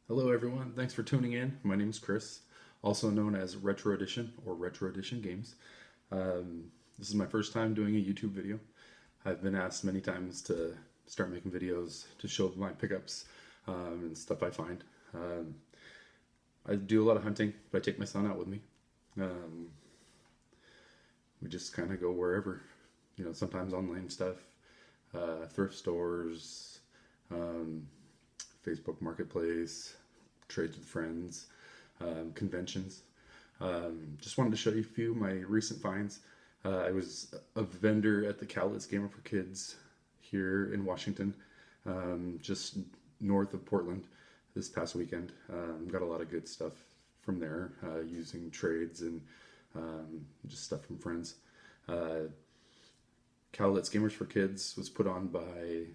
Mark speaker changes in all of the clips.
Speaker 1: Hello everyone, thanks for tuning in. My name is Chris, also known as Retro Edition or Retro Edition Games. This is my first time doing a YouTube video. I've been asked many times to start making videos to show my pickups and stuff I find. I do a lot of hunting, but I take my son out with me. We just kind of go wherever, sometimes online stuff, thrift stores, Facebook Marketplace, trades with friends, conventions. Just wanted to show you a few of my recent finds. I was a vendor at the Cowlitz Gamer for Kids here in Washington, just north of Portland this past weekend. Got a lot of good stuff from there, using trades and just stuff from friends. Cowlitz Gamers for Kids was put on by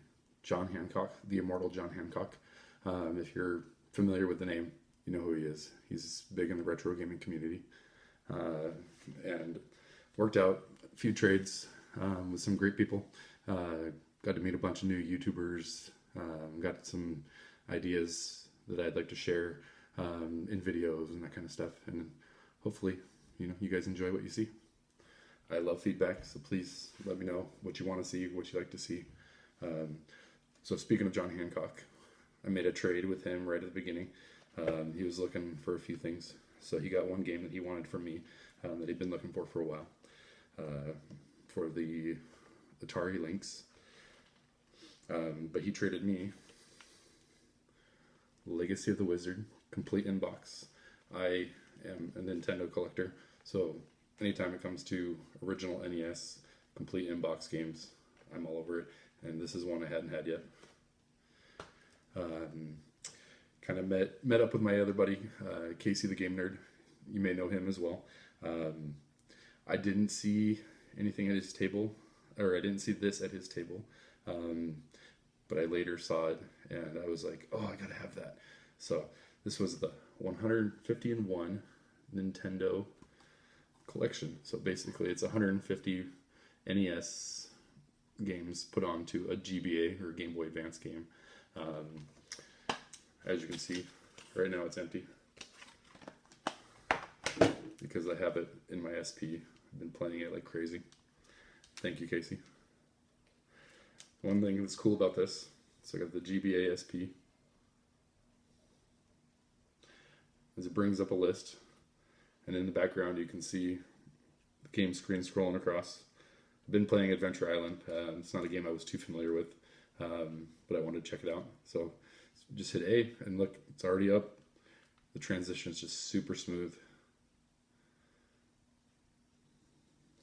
Speaker 1: John Hancock, the immortal John Hancock. If you're familiar with the name, you know who he is. He's big in the retro gaming community, and worked out a few trades with some great people. Got to meet a bunch of new YouTubers. Got some ideas that I'd like to share in videos and that kind of stuff. And hopefully, you guys enjoy what you see. I love feedback, so please let me know what you want to see, what you like to see. So speaking of John Hancock, I made a trade with him right at the beginning. He was looking for a few things, so he got one game that he wanted from me that he'd been looking for a while, for the Atari Lynx. But he traded me Legacy of the Wizard, complete inbox. I am a Nintendo collector, so anytime it comes to original NES, complete inbox games, I'm all over it. And this is one I hadn't had yet. Kind of met up with my other buddy, Casey the Game Nerd. You may know him as well. I didn't see anything at his table, or I didn't see this at his table, but I later saw it, and I was like, oh, I gotta have that. So this was the 151 Nintendo collection. So basically it's 150 NES games put onto a GBA or Game Boy Advance game. As you can see, right now it's empty because I have it in my SP. I've been playing it like crazy. Thank you, Casey. One thing that's cool about this, so I got the GBA SP, is it brings up a list, and in the background you can see the game screen scrolling across. I've been playing Adventure Island. It's not a game I was too familiar with, but I wanted to check it out. So just hit A, and look, it's already up. The transition is just super smooth.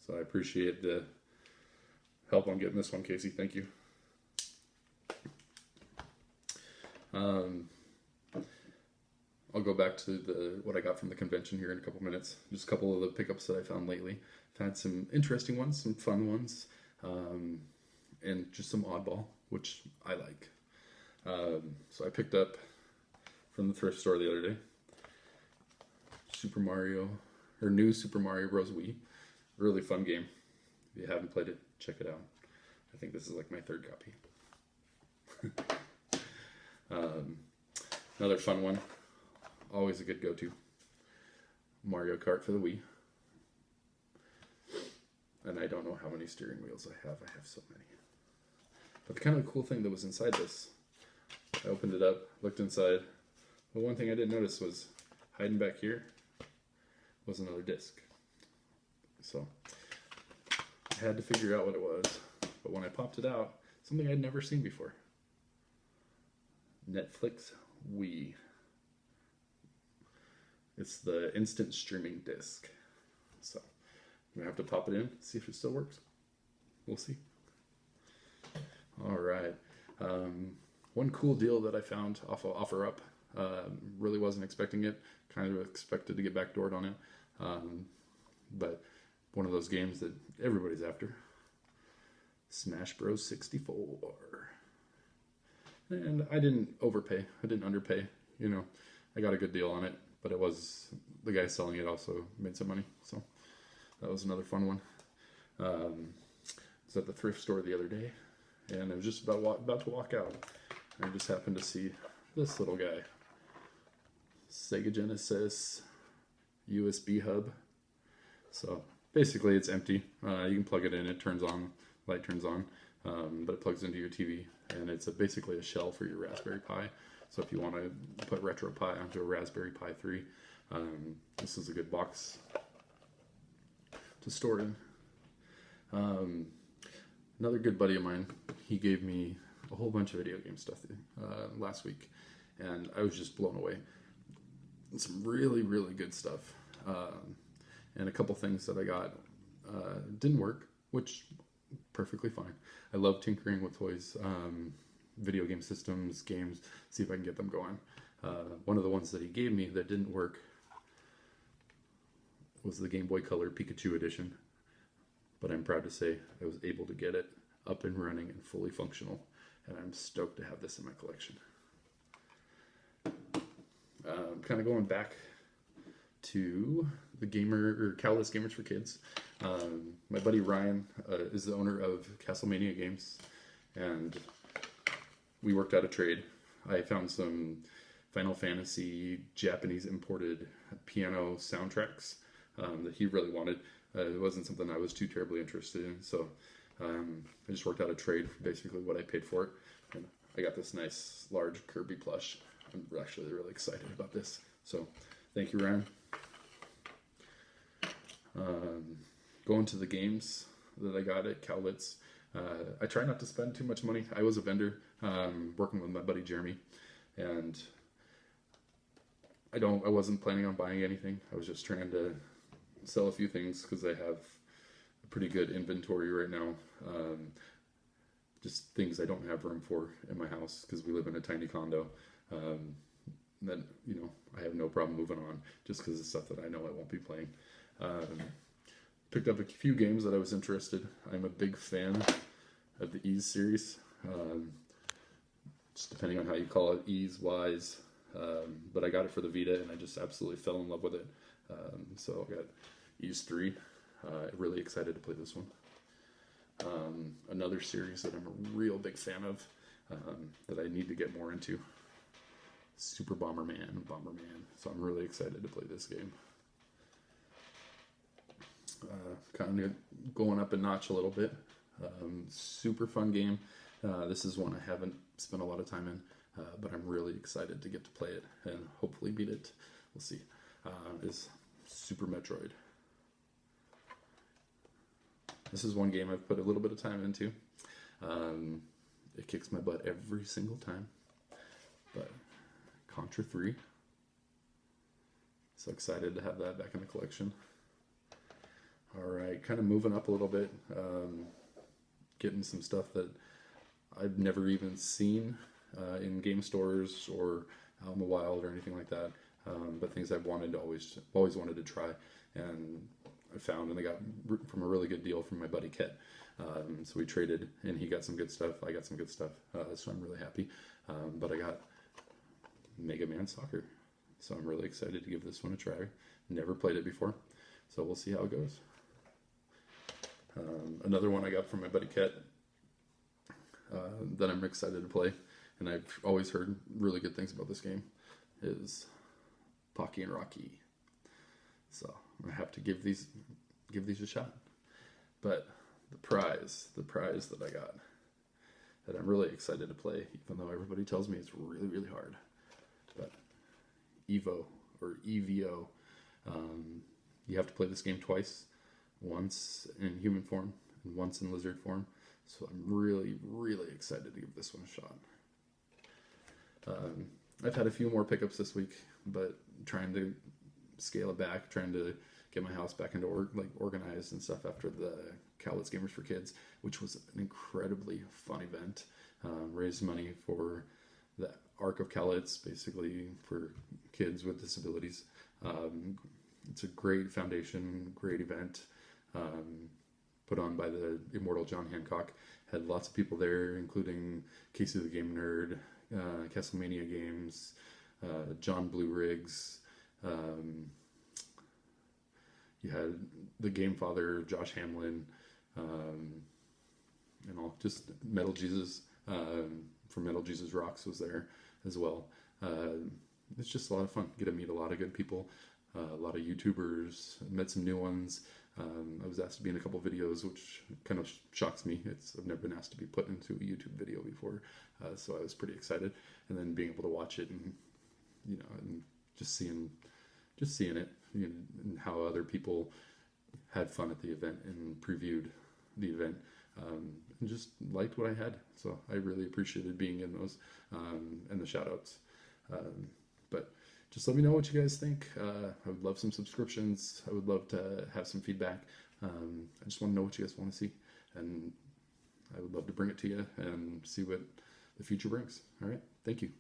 Speaker 1: So I appreciate the help on getting this one, Casey. Thank you. I'll go back to what I got from the convention here in a couple minutes. Just a couple of the pickups that I found lately. I've had some interesting ones, some fun ones, and just some oddball, which I like. So I picked up from the thrift store the other day, New Super Mario Bros. Wii. Really fun game. If you haven't played it, check it out. I think this is like my third copy. Another fun one, always a good go-to, Mario Kart for the Wii. And I don't know how many steering wheels I have. I have so many. But the kind of cool thing that was inside this, I opened it up, looked inside. The one thing I didn't notice was hiding back here was another disc. So I had to figure out what it was. But when I popped it out, something I'd never seen before. Netflix Wii. It's the instant streaming disc. So I'm gonna have to pop it in, see if it still works. We'll see. All right. One cool deal that I found off of OfferUp. Really wasn't expecting it. Kind of expected to get backdoored on it. But one of those games that everybody's after. Smash Bros. 64. And I didn't overpay. I didn't underpay. I got a good deal on it. But it was, the guy selling it also made some money. So that was another fun one. I was at the thrift store the other day, and I was just about to walk out. And I just happened to see this little guy. Sega Genesis USB hub. So basically it's empty. You can plug it in, it turns on, light turns on, but it plugs into your TV, and it's basically a shell for your Raspberry Pi. So if you want to put RetroPie onto a Raspberry Pi 3, this is a good box to store in. Another good buddy of mine, he gave me a whole bunch of video game stuff last week, and I was just blown away. Some really, really good stuff. And a couple things that I got didn't work, which perfectly fine. I love tinkering with toys, video game systems, games, see if I can get them going. One of the ones that he gave me that didn't work was the Game Boy Color Pikachu edition, but I'm proud to say I was able to get it up and running and fully functional, and I'm stoked to have this in my collection. Kind of going back to the Cowlitz Gamers for Kids. My buddy Ryan is the owner of Castlemania Games, and we worked out a trade. I found some Final Fantasy Japanese imported piano soundtracks that he really wanted. It wasn't something I was too terribly interested in, so I just worked out a trade for basically what I paid for it. And I got this nice large Kirby plush. I'm actually really excited about this. So thank you, Ryan. Going to the games that I got at Cowlitz. I try not to spend too much money. I was a vendor working with my buddy Jeremy, and I wasn't planning on buying anything. I was just trying to sell a few things because I have a pretty good inventory right now. Just things I don't have room for in my house because we live in a tiny condo. That I have no problem moving on just because it's stuff that I know I won't be playing. Picked up a few games that I was interested. I'm a big fan of the Ys series. Just depending on how you call it, Ys, Ys. But I got it for the Vita, and I just absolutely fell in love with it. So I got Ys 3. Really excited to play this one. Another series that I'm a real big fan of that I need to get more into. Super Bomberman. So I'm really excited to play this game. Kind of going up a notch a little bit. Super fun game. This is one I haven't spent a lot of time in, but I'm really excited to get to play it and hopefully beat it. We'll see. Is Super Metroid. This is one game I've put a little bit of time into. It kicks my butt every single time. But Contra 3. So excited to have that back in the collection. Alright, kind of moving up a little bit. Getting some stuff that I've never even seen in game stores or out in the wild or anything like that. But things I've always wanted to try, and I found, and I got from a really good deal from my buddy Kit. So we traded, and he got some good stuff, I got some good stuff, so I'm really happy. But I got Mega Man Soccer, so I'm really excited to give this one a try. Never played it before, so we'll see how it goes. Another one I got from my buddy Kit that I'm excited to play, and I've always heard really good things about this game, is Pocky and Rocky. So I have to give these a shot. But the prize that I got, that I'm really excited to play, even though everybody tells me it's really, really hard. But Evo, or EVO, you have to play this game twice. Once in human form and once in lizard form. So I'm really, really excited to give this one a shot. I've had a few more pickups this week, but trying to scale it back, trying to get my house back into organized and stuff after the Cowlitz Gamers for Kids, which was an incredibly fun event. Raised money for the Arc of Cowlitz, basically for kids with disabilities. It's a great foundation, great event. Put on by the immortal John Hancock. Had lots of people there, including Casey the Game Nerd, Castlemania Games, John Blue Riggs. You had the Game Father, Josh Hamlin, and all. Just Metal Jesus from Metal Jesus Rocks was there as well. it's just a lot of fun. Get to meet a lot of good people, a lot of YouTubers, met some new ones. I was asked to be in a couple videos, which kind of shocks me. I've never been asked to be put into a YouTube video before, so I was pretty excited. And then being able to watch it and and just seeing it, and how other people had fun at the event and previewed the event, and just liked what I had. So I really appreciated being in those, and the shout outs. But just let me know what you guys think. I would love some subscriptions. I would love to have some feedback. I just want to know what you guys want to see, and I would love to bring it to you and see what the future brings. All right. Thank you.